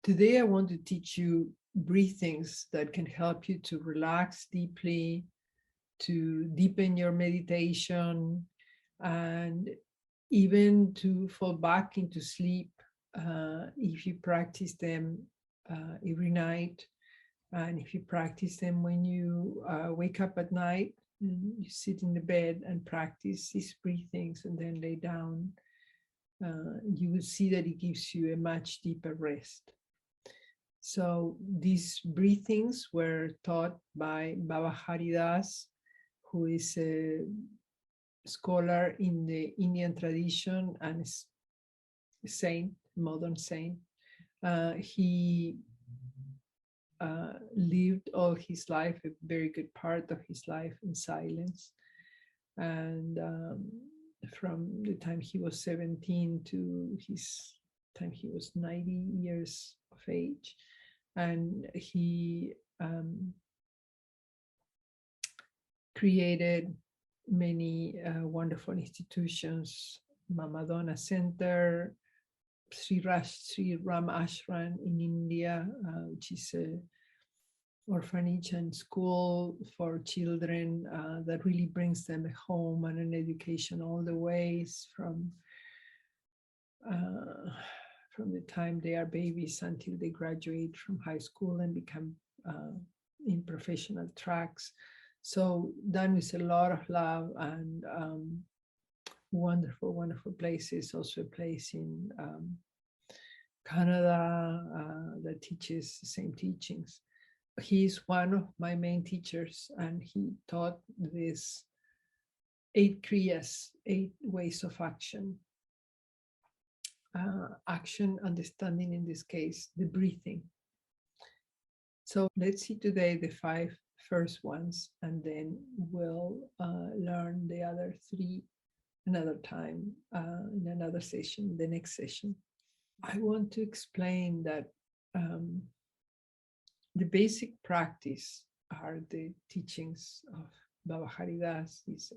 Today, I want to teach you breathings that can help you to relax deeply, to deepen your meditation, and even to fall back into sleep if you practice them every night. And if you practice them when you wake up at night, you sit in the bed and practice these breathings and then lay down, you will see that it gives you a much deeper rest. So these breathings were taught by Baba Haridas, who is a scholar in the Indian tradition and a saint, modern saint. He lived all his life, a very good part of his life, in silence. And from the time he was 17 to his time he was 90 years of age. And he created many wonderful institutions, Mama Donna Center, Sri Ram Ashram in India, which is a orphanage and school for children that really brings them a home and an education all the ways from the time they are babies until they graduate from high school and become in professional tracks. So done with a lot of love and wonderful, wonderful places. Also a place in Canada that teaches the same teachings. He's one of my main teachers, and he taught this 8 kriyas, 8 ways of action. Action, understanding in this case, the breathing. So let's see today the 5 first ones, and then we'll learn the other 3 another time in another session, the next session. I want to explain that the basic practice are the teachings of Baba Haridas, these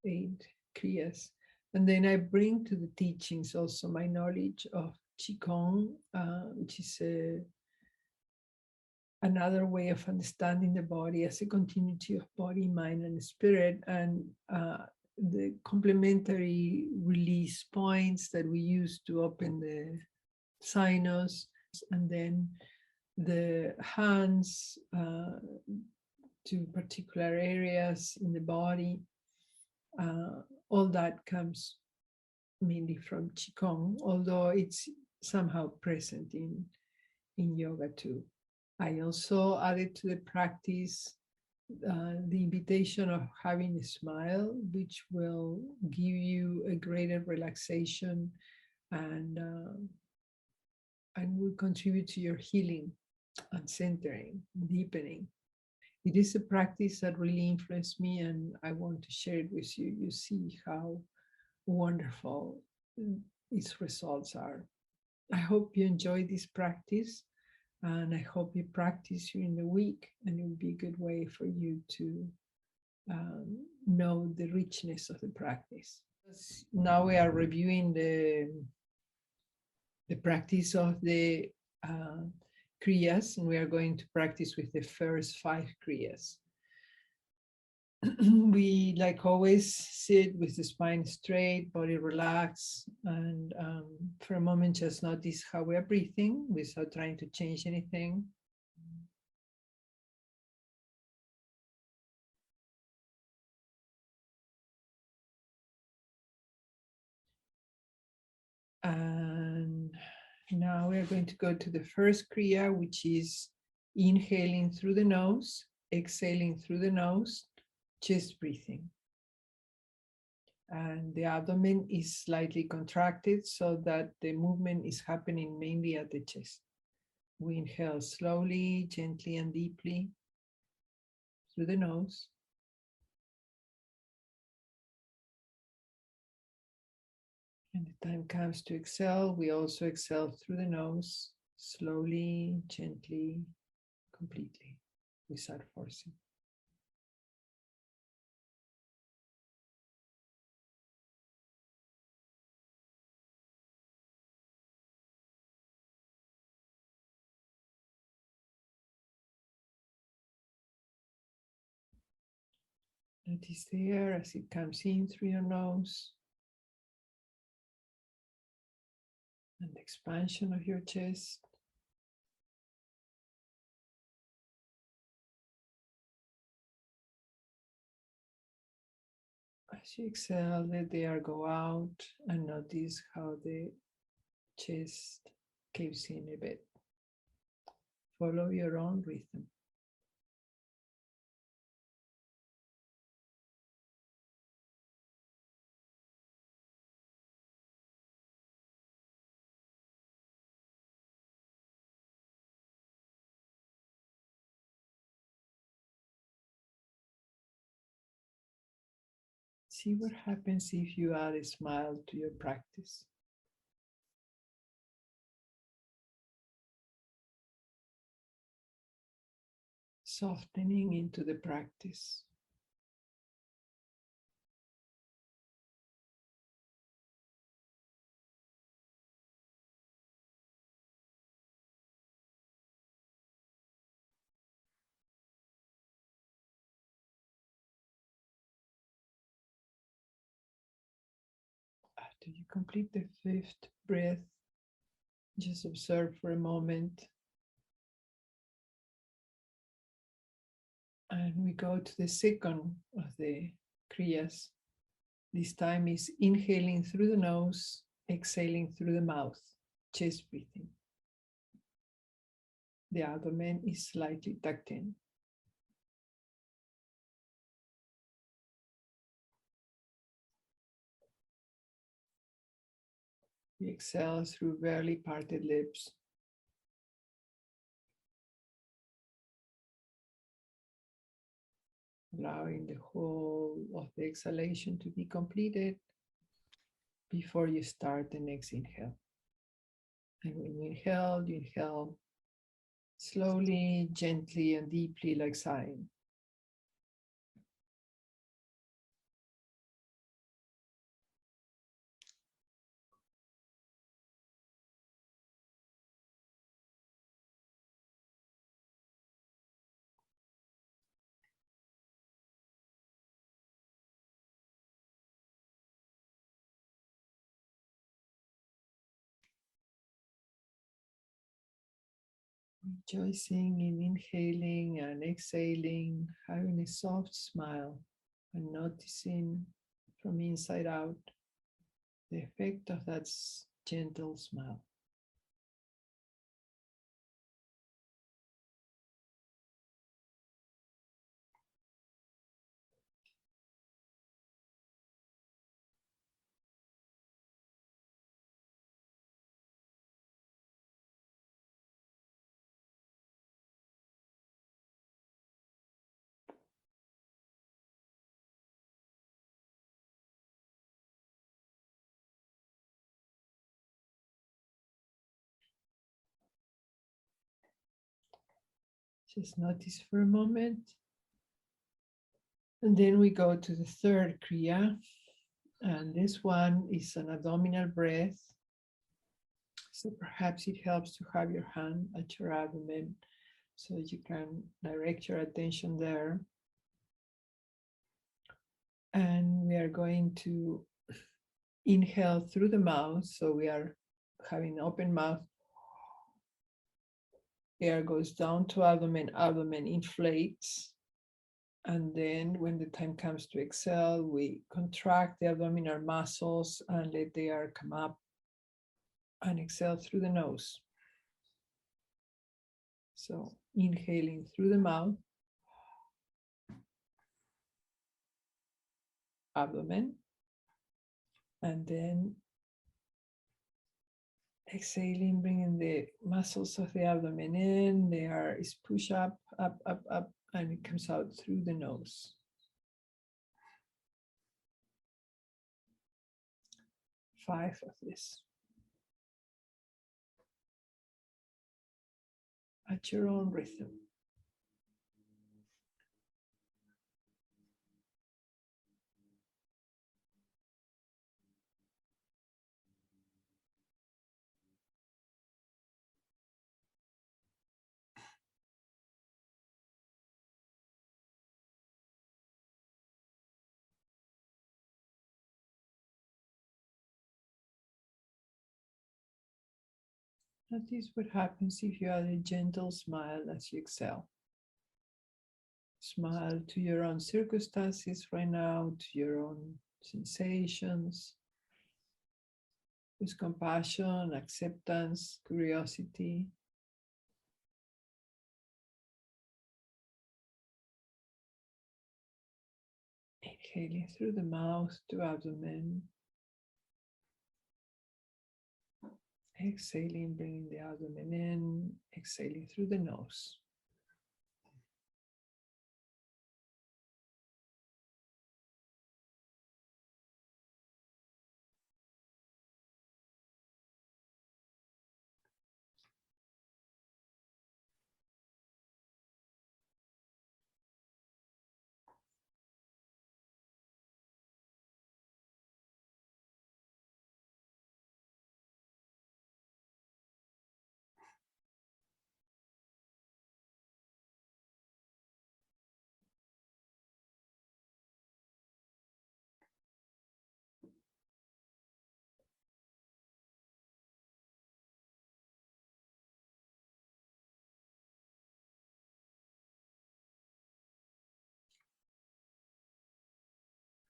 8 kriyas. And then I bring to the teachings also my knowledge of Qigong, which is another way of understanding the body as a continuity of body, mind, and spirit, and the complementary release points that we use to open the sinus, and then the hands to particular areas in the body. All that comes mainly from Qigong, although it's somehow present in yoga too. I also added to the practice the invitation of having a smile, which will give you a greater relaxation and will contribute to your healing and centering, deepening. It is a practice that really influenced me, and I want to share it with you. You see how wonderful its results are. I hope you enjoy this practice, and I hope you practice during the week, and it will be a good way for you to know the richness of the practice. Now we are reviewing the practice of the kriyas, and we are going to practice with the first 5 kriyas. We, like always, sit with the spine straight, body relaxed, and for a moment just notice how we are breathing without trying to change anything. And now we are going to go to the first kriya, which is inhaling through the nose, exhaling through the nose, chest breathing. And the abdomen is slightly contracted so that the movement is happening mainly at the chest. We inhale slowly, gently, and deeply through the nose. And the time comes to exhale, we also exhale through the nose, slowly, gently, completely, without forcing. Notice the air as it comes in through your nose and the expansion of your chest. As you exhale, let the air go out and notice how the chest caves in a bit. Follow your own rhythm. See what happens if you add a smile to your practice. Softening into the practice. After you complete the fifth breath, just observe for a moment. And we go to the second of the kriyas. This time is inhaling through the nose, exhaling through the mouth, chest breathing. The abdomen is slightly tucked in. We exhale through barely parted lips. Allowing the whole of the exhalation to be completed before you start the next inhale. And when you inhale slowly, gently, and deeply, like sighing. Rejoicing in inhaling and exhaling, having a soft smile, and noticing from inside out the effect of that gentle smile. Just notice for a moment. And then we go to the third kriya. And this one is an abdominal breath. So perhaps it helps to have your hand at your abdomen so you can direct your attention there. And we are going to inhale through the mouth. So we are having an open mouth. Air goes down to abdomen, abdomen inflates. And then when the time comes to exhale, we contract the abdominal muscles and let the air come up and exhale through the nose. So inhaling through the mouth, abdomen, and then exhaling, bringing the muscles of the abdomen in. The air is pushed up, up, up, up, and it comes out through the nose. 5 of this. At your own rhythm. Notice what happens if you add a gentle smile as you exhale. Smile to your own circumstances right now, to your own sensations, with compassion, acceptance, curiosity. Inhaling through the mouth to abdomen. Exhaling, bringing the abdomen in. Exhaling through the nose.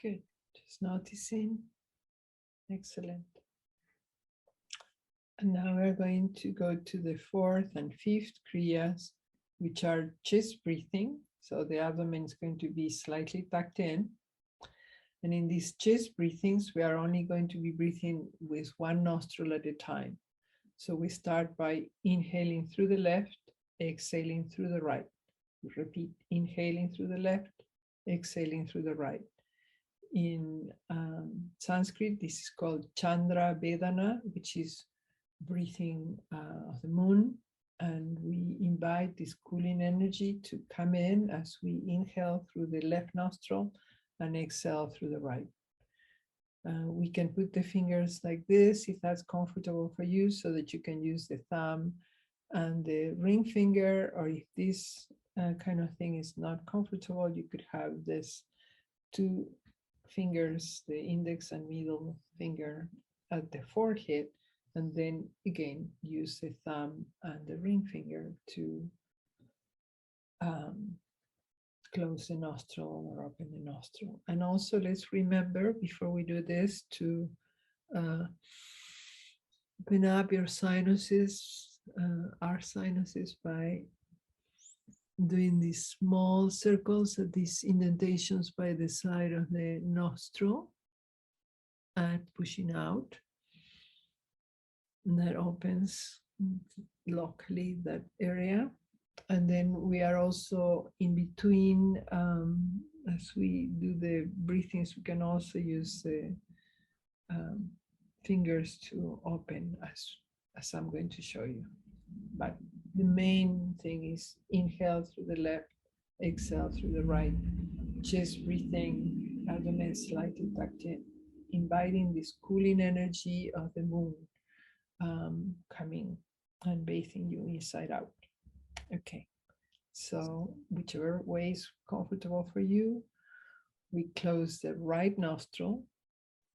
Good. Just noticing. Excellent. And now we're going to go to the fourth and fifth kriyas, which are chest breathing. So the abdomen is going to be slightly tucked in. And in these chest breathings, we are only going to be breathing with one nostril at a time. So we start by inhaling through the left, exhaling through the right. Repeat, inhaling through the left, exhaling through the right. In Sanskrit, this is called Chandra Vedana, which is breathing of the moon. And we invite this cooling energy to come in as we inhale through the left nostril and exhale through the right. We can put the fingers like this if that's comfortable for you, so that you can use the thumb and the ring finger, or if this kind of thing is not comfortable, you could have this two fingers, the index and middle finger at the forehead, and then again use the thumb and the ring finger to close the nostril or open the nostril. And also let's remember before we do this to open up your sinuses, our sinuses, by doing these small circles at these indentations by the side of the nostril and pushing out. And that opens locally that area. And then we are also in between, as we do the breathings, we can also use the fingers to open as I'm going to show you. But the main thing is inhale through the left, exhale through the right, chest breathing, abdomen slightly tucked in, inviting this cooling energy of the moon coming and bathing you inside out. Okay, so whichever way is comfortable for you, we close the right nostril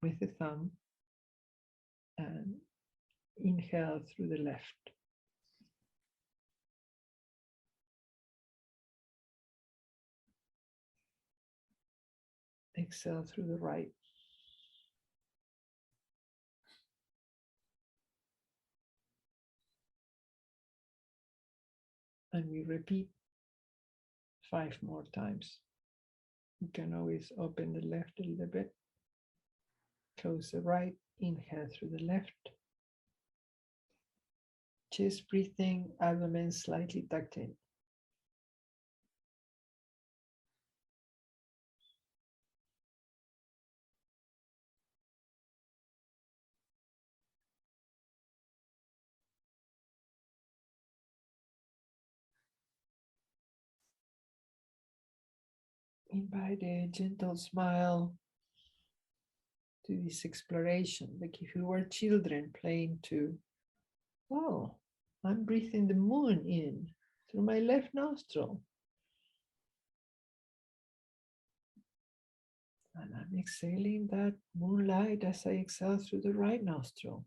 with the thumb and inhale through the left. Exhale through the right. And we repeat 5 more times. You can always open the left a little bit. Close the right, inhale through the left. Chest breathing, abdomen slightly tucked in. Invite a gentle smile to this exploration, like if you were children playing to, oh, I'm breathing the moon in through my left nostril. And I'm exhaling that moonlight as I exhale through the right nostril.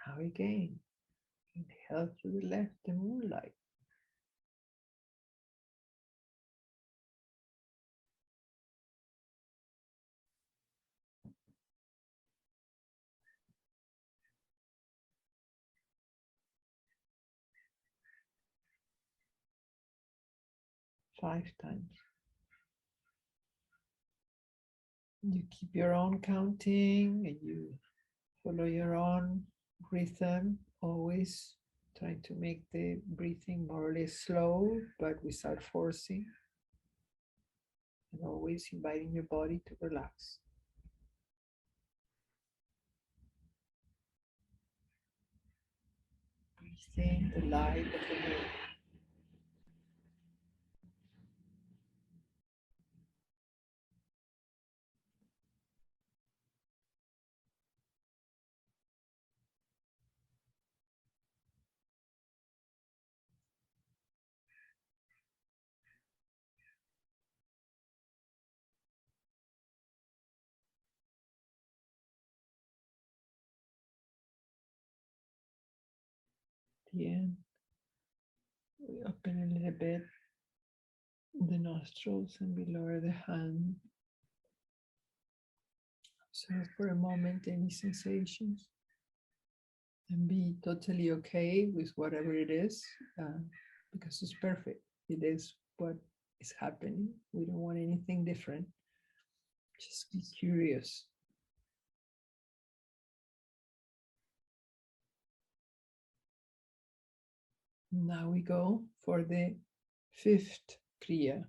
Now again, inhale through the left, the moonlight. Five times. You keep your own counting and you follow your own rhythm, always trying to make the breathing more or less slow, but without forcing, and always inviting your body to relax. Breathing the light of the moon. At the end, we open a little bit the nostrils and we lower the hand. So for a moment, any sensations, and be totally okay with whatever it is, because it's perfect. It is what is happening. We don't want anything different. Just be curious. Now we go for the fifth kriya.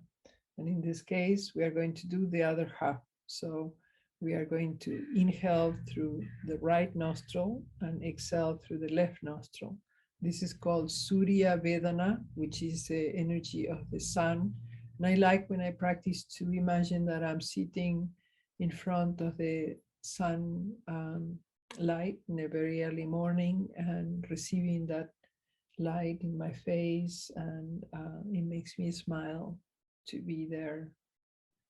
And in this case, we are going to do the other half. So we are going to inhale through the right nostril and exhale through the left nostril. This is called Surya Vedana, which is the energy of the sun. And I like when I practice to imagine that I'm sitting in front of the sun light in a very early morning and receiving that light in my face, and it makes me smile to be there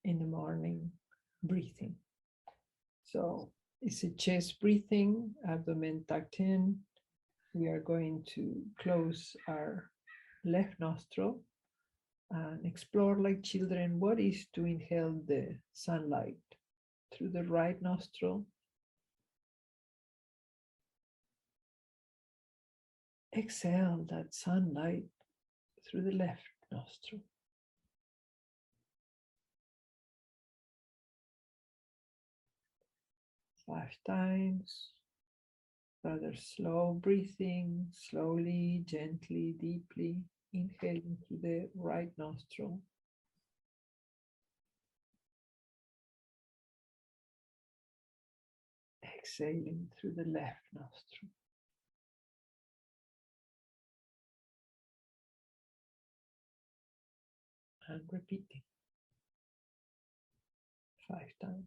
in the morning breathing. So it's a chest breathing, abdomen tucked in. We are going to close our left nostril and explore like children what is to inhale the sunlight through the right nostril. Exhale that sunlight through the left nostril. 5 times. Rather slow breathing, slowly, gently, deeply, inhaling through the right nostril. Exhaling through the left nostril. And repeating 5 times.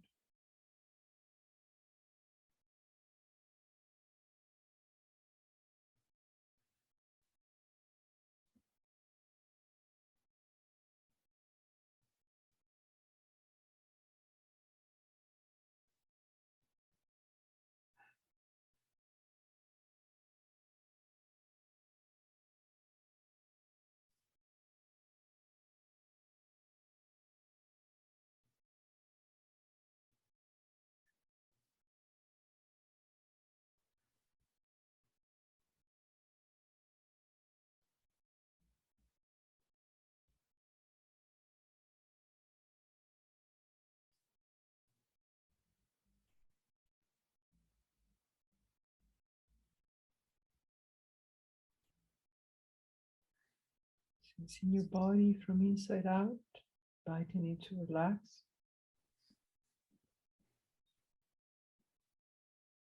Sensing your body from inside out, inviting it to relax.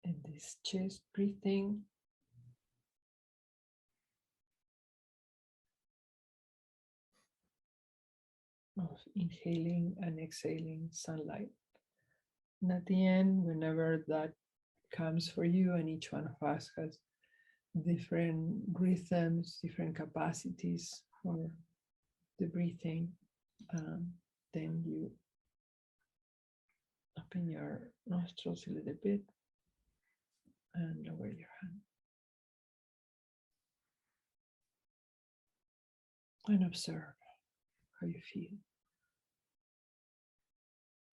And this chest breathing, of inhaling and exhaling sunlight. And at the end, whenever that comes for you, and each one of us has different rhythms, different capacities for the breathing, then you open your nostrils a little bit and lower your hand. And observe how you feel.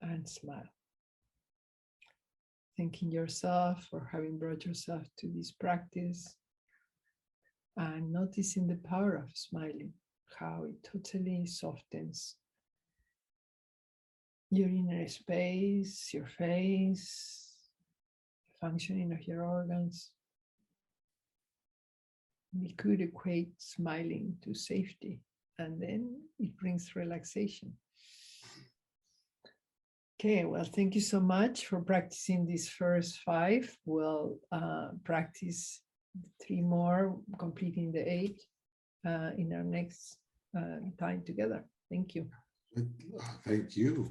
And smile. Thanking yourself for having brought yourself to this practice. And noticing the power of smiling, how it totally softens your inner space, your face, the functioning of your organs. We could equate smiling to safety, and then it brings relaxation. Okay, well, thank you so much for practicing these first 5. We'll practice 3 more, completing the 8 in our next time together. Thank you. Thank you.